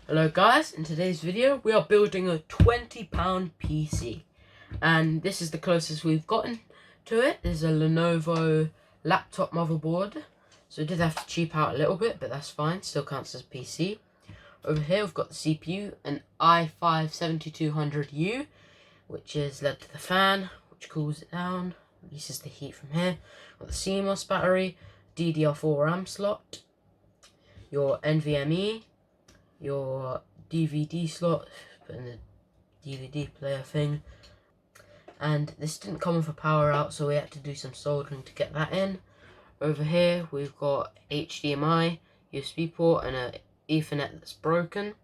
Hello guys, in today's video we are building a £20 PC and this is the closest we've gotten to it. This is a Lenovo laptop motherboard, so it did have to cheap out a little bit, but that's fine, still counts as a PC. Over here we've got the CPU, an i5-7200U, which is led to the fan, which cools it down, releases the heat from here. Got the CMOS battery, DDR4 RAM slot, your NVMe, your DVD slot, put in the DVD player thing, and this didn't come with a power out, so we had to do some soldering to get that in. Over here we've got HDMI, USB port, and a Ethernet that's broken.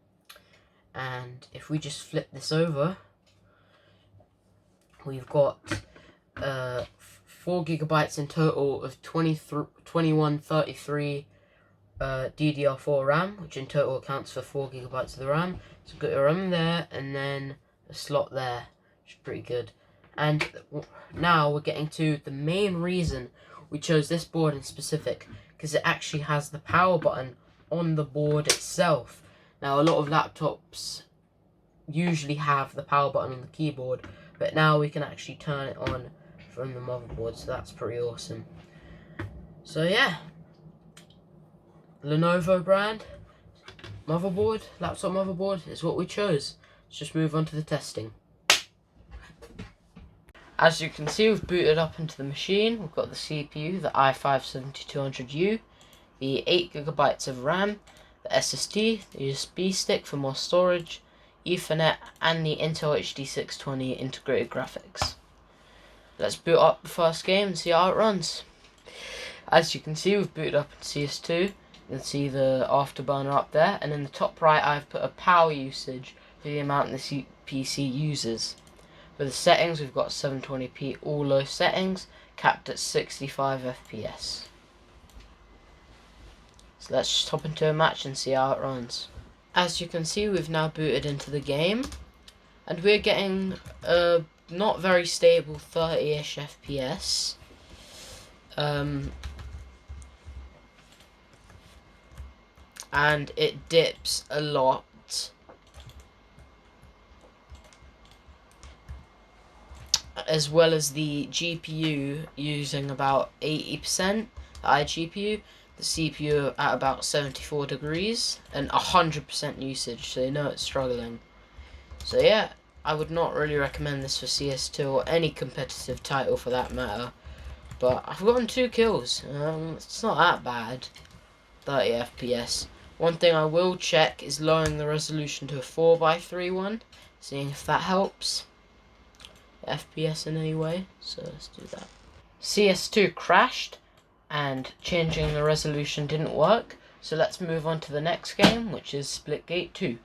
And if we just flip this over, we've got 4 gigabytes in total of 2133 DDR4 RAM, which in total accounts for 4 gigabytes of the RAM. So we've got a RAM there and then a slot there, which is pretty good. And now we're getting to the main reason we chose this board in specific, because it actually has the power button on the board itself. Now a lot of laptops usually have the power button on the keyboard, but now we can actually turn it on from the motherboard, so that's pretty awesome. So yeah, Lenovo brand motherboard, laptop motherboard is what we chose. Let's just move on to the testing. As you can see, we've booted up into the machine. We've got the CPU, the i5-7200U, the 8 gigabytes of RAM, the SSD, the USB stick for more storage, Ethernet, and the Intel HD 620 integrated graphics. Let's boot up the first game and see how it runs. As you can see, we've booted up in CS2. You can see the afterburner up there, and in the top right I've put a power usage for the amount the PC uses. For the settings, we've got 720p all low settings, capped at 65 FPS. So let's just hop into a match and see how it runs. As you can see, we've now booted into the game, and we're getting a not very stable 30-ish FPS. And it dips a lot. As well as the GPU using about 80%, the iGPU, the CPU at about 74 degrees, and 100% usage, so you know it's struggling. So yeah, I would not really recommend this for CS2 or any competitive title for that matter. But I've gotten 2 kills, it's not that bad, 30 FPS. One thing I will check is lowering the resolution to a 4:3 one, seeing if that helps FPS in any way, so let's do that. CS2 crashed and changing the resolution didn't work, so let's move on to the next game, which is Splitgate 2.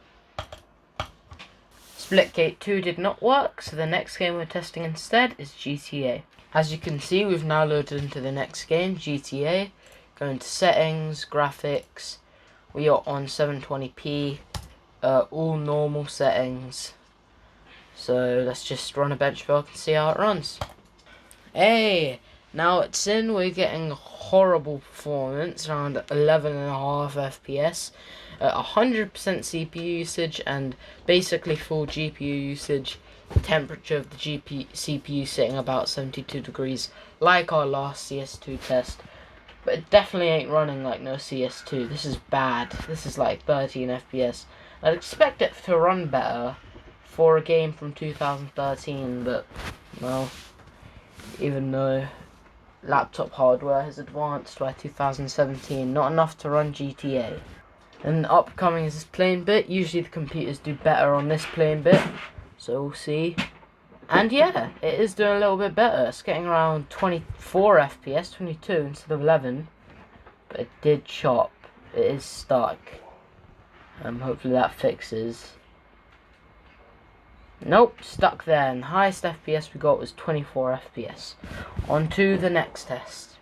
Splitgate 2 did not work, so the next game we're testing instead is GTA. As you can see, we've now loaded into the next game, GTA. Going to settings, graphics, we are on 720p, all normal settings. So let's just run a benchmark and see how it runs. Hey, now it's in, we're getting horrible performance, around 11.5 FPS, 100% CPU usage and basically full GPU usage. The temperature of the CPU sitting about 72 degrees, like our last CS2 test. But it definitely ain't running like no CS2. This is bad. This is like 13 FPS. I'd expect it to run better for a game from 2013, but, well, even though laptop hardware has advanced by 2017, not enough to run GTA. And upcoming is this playing bit. Usually the computers do better on this playing bit, so we'll see. And yeah, it is doing a little bit better. It's getting around 24 FPS, 22 instead of 11. But it did chop. It is stuck. Hopefully that fixes. Nope, stuck there. And the highest FPS we got was 24 FPS. On to the next test.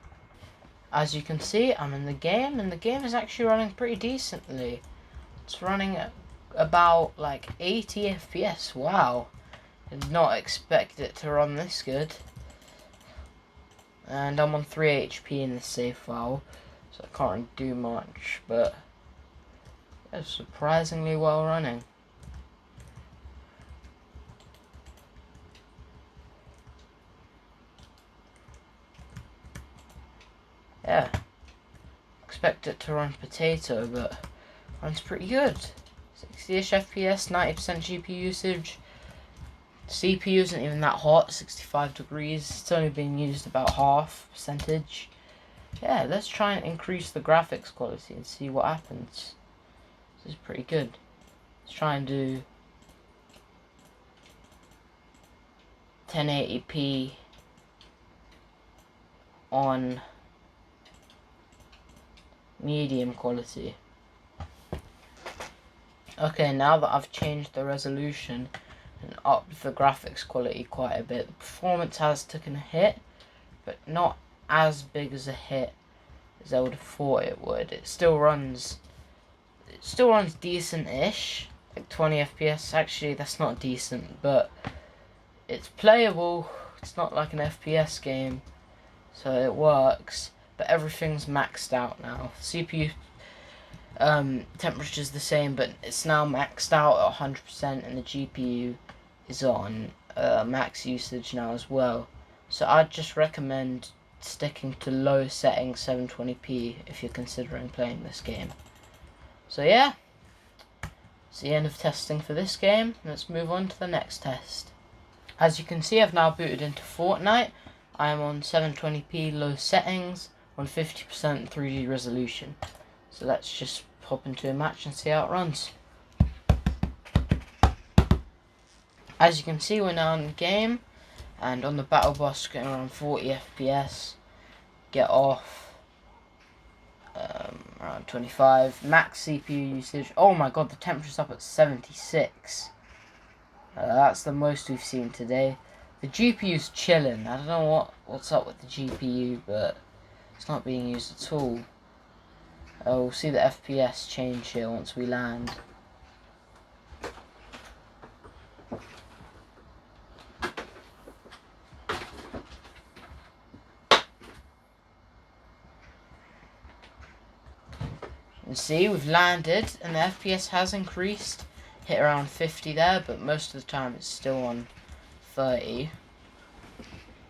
As you can see, I'm in the game, and the game is actually running pretty decently. It's running at about like 80 FPS. Wow. Did not expect it to run this good. And I'm on 3 HP in this save file, so I can't really do much, but It's surprisingly well running. Yeah. Expect it to run potato, but runs pretty good. 60-ish FPS, 90% GPU usage. CPU isn't even that hot, 65 degrees. It's only being used about half percentage. Yeah, let's try and increase the graphics quality and see what happens. This is pretty good. Let's try and do 1080p on medium quality. Okay, now that I've changed the resolution and upped the graphics quality quite a bit, the performance has taken a hit, but not as big as a hit as I would have thought it would. It still runs decent-ish, like 20 FPS. Actually, that's not decent, but it's playable. It's not like an FPS game, so it works. But everything's maxed out now. CPU temperature's the same, but it's now maxed out at 100%, and the GPU is on max usage now as well. So I'd just recommend sticking to low settings, 720p, if you're considering playing this game. So yeah, it's the end of testing for this game. Let's move on to the next test. As you can see, I've now booted into Fortnite. I am on 720p low settings on 50% 3D resolution. So let's just pop into a match and see how it runs. As you can see, we're now in the game, and on the battle bus getting around 40 FPS. Get off around 25. Max CPU usage. Oh my god, the temperature's up at 76. That's the most we've seen today. The GPU's chilling. I don't know what's up with the GPU, but it's not being used at all. We'll see the FPS change here once we land. You can see we've landed and the FPS has increased. Hit around 50 there, but most of the time it's still on 30.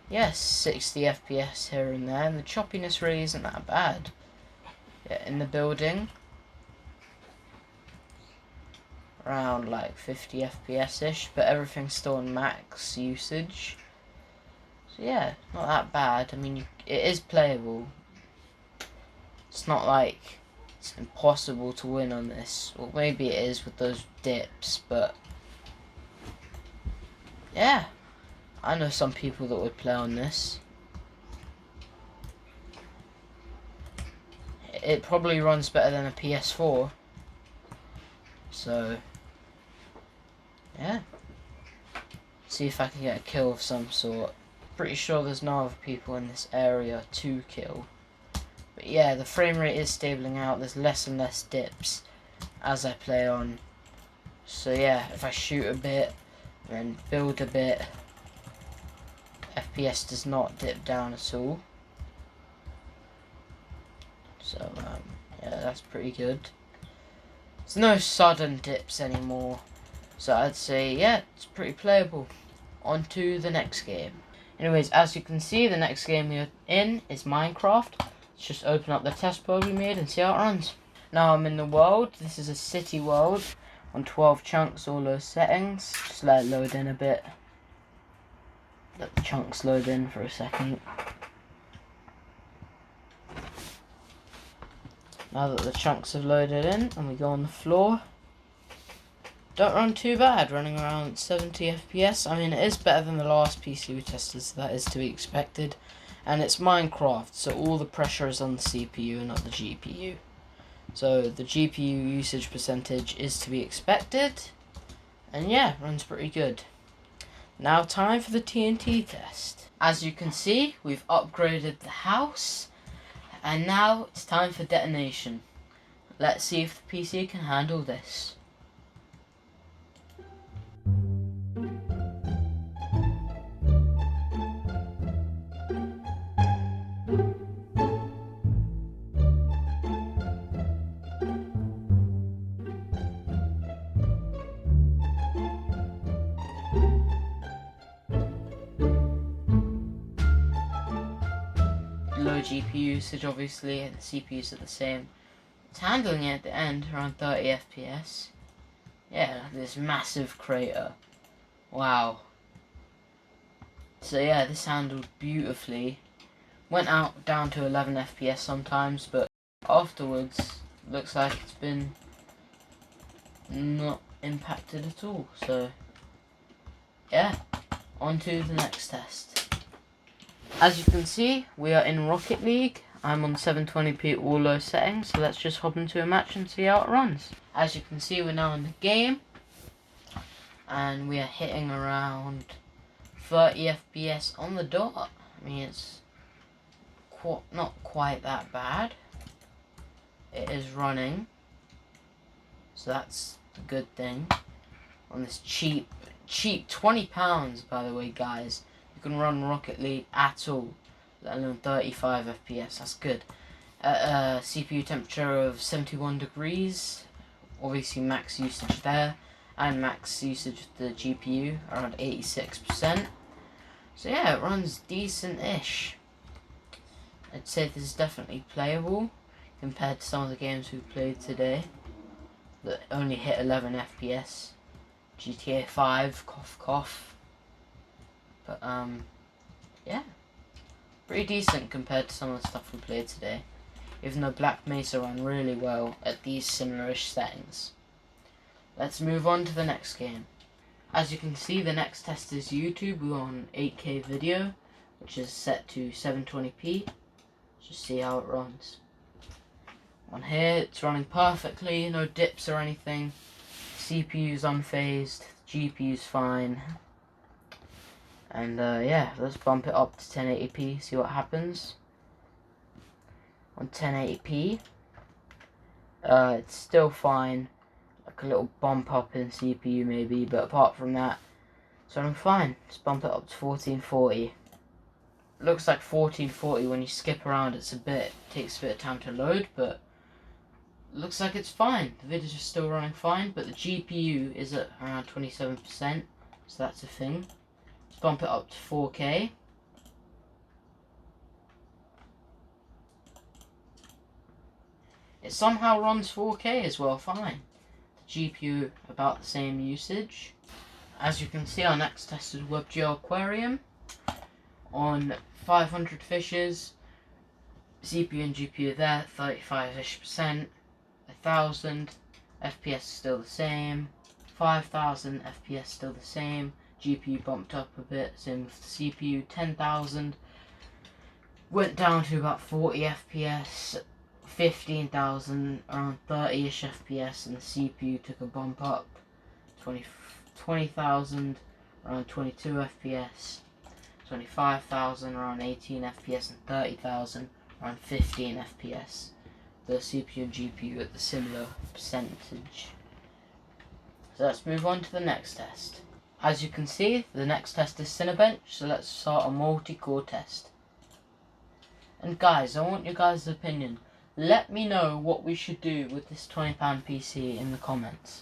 Yes, 60 FPS here and there, and the choppiness really isn't that bad. Yeah, in the building, around like 50 FPS-ish, but everything's still on max usage. So yeah, not that bad. I mean, it is playable. It's not like it's impossible to win on this. Well, maybe it is with those dips, but yeah, I know some people that would play on this. It probably runs better than a PS4. So yeah, see if I can get a kill of some sort. Pretty sure there's no other people in this area to kill. But yeah, the frame rate is stabling out. There's less and less dips as I play on. So yeah, if I shoot a bit and build a bit, FPS does not dip down at all. So yeah, that's pretty good. There's no sudden dips anymore. So I'd say, yeah, it's pretty playable. On to the next game. Anyways, as you can see, the next game we're in is Minecraft. Let's just open up the test world we made and see how it runs. Now I'm in the world. This is a city world on 12 chunks, all those settings. Just let it load in a bit. Let the chunks load in for a second. Now that the chunks have loaded in and we go on the floor, don't run too bad, running around 70 FPS. I mean, it is better than the last PC we tested, so that is to be expected. And it's Minecraft, so all the pressure is on the CPU and not the GPU. So the GPU usage percentage is to be expected. And yeah, runs pretty good. Now time for the TNT test. As you can see, we've upgraded the house. And now it's time for detonation. Let's see if the PC can handle this. GPU usage obviously, and the CPUs are the same. It's handling it at the end around 30 FPS. Yeah, this massive crater. Wow. So yeah, this handled beautifully. Went out down to 11 FPS sometimes, but afterwards looks like it's been not impacted at all. So yeah, on to the next test. As you can see, we are in Rocket League. I'm on 720p all low settings, so let's just hop into a match and see how it runs. As you can see, we're now in the game, and we are hitting around 30 FPS on the dot. I mean, it's not quite that bad. It is running, so that's a good thing. On this cheap £20, by the way, guys, you can run Rocket League at all, let alone 35 FPS. That's good. At a CPU temperature of 71 degrees, obviously max usage there, and max usage of the GPU around 86%. So yeah, it runs decent-ish. I'd say this is definitely playable compared to some of the games we've played today that only hit 11 FPS. GTA 5, cough cough. But yeah, pretty decent compared to some of the stuff we played today, even though Black Mesa ran really well at these similar-ish settings. Let's move on to the next game. As you can see, the next test is YouTube. We're on 8K video, which is set to 720p. Just see how it runs. On here, it's running perfectly, no dips or anything. CPU's unfazed, GPU's fine. And yeah, let's bump it up to 1080p, see what happens. On 1080p, it's still fine. Like a little bump up in CPU maybe, but apart from that, it's running fine. Let's bump it up to 1440. Looks like 1440 when you skip around. Takes a bit of time to load, but looks like it's fine. The videos are still running fine, but the GPU is at around 27%, so that's a thing. Let's bump it up to 4K. It somehow runs 4K as well, fine. The GPU about the same usage. As you can see, our next test is WebGL Aquarium on 500 fishes. CPU and GPU there, 35-ish%. 1000 FPS still the same. 5000 FPS still the same. GPU bumped up a bit, same with the CPU. 10,000 went down to about 40 FPS. 15,000 around 30-ish FPS, and the CPU took a bump up. 20,000 around 22 FPS. 25,000 around 18 FPS, and 30,000 around 15 FPS. The CPU and GPU at the similar percentage. So let's move on to the next test. As you can see, the next test is Cinebench, so let's start a multi-core test. And guys, I want your guys' opinion. Let me know what we should do with this £20 PC in the comments.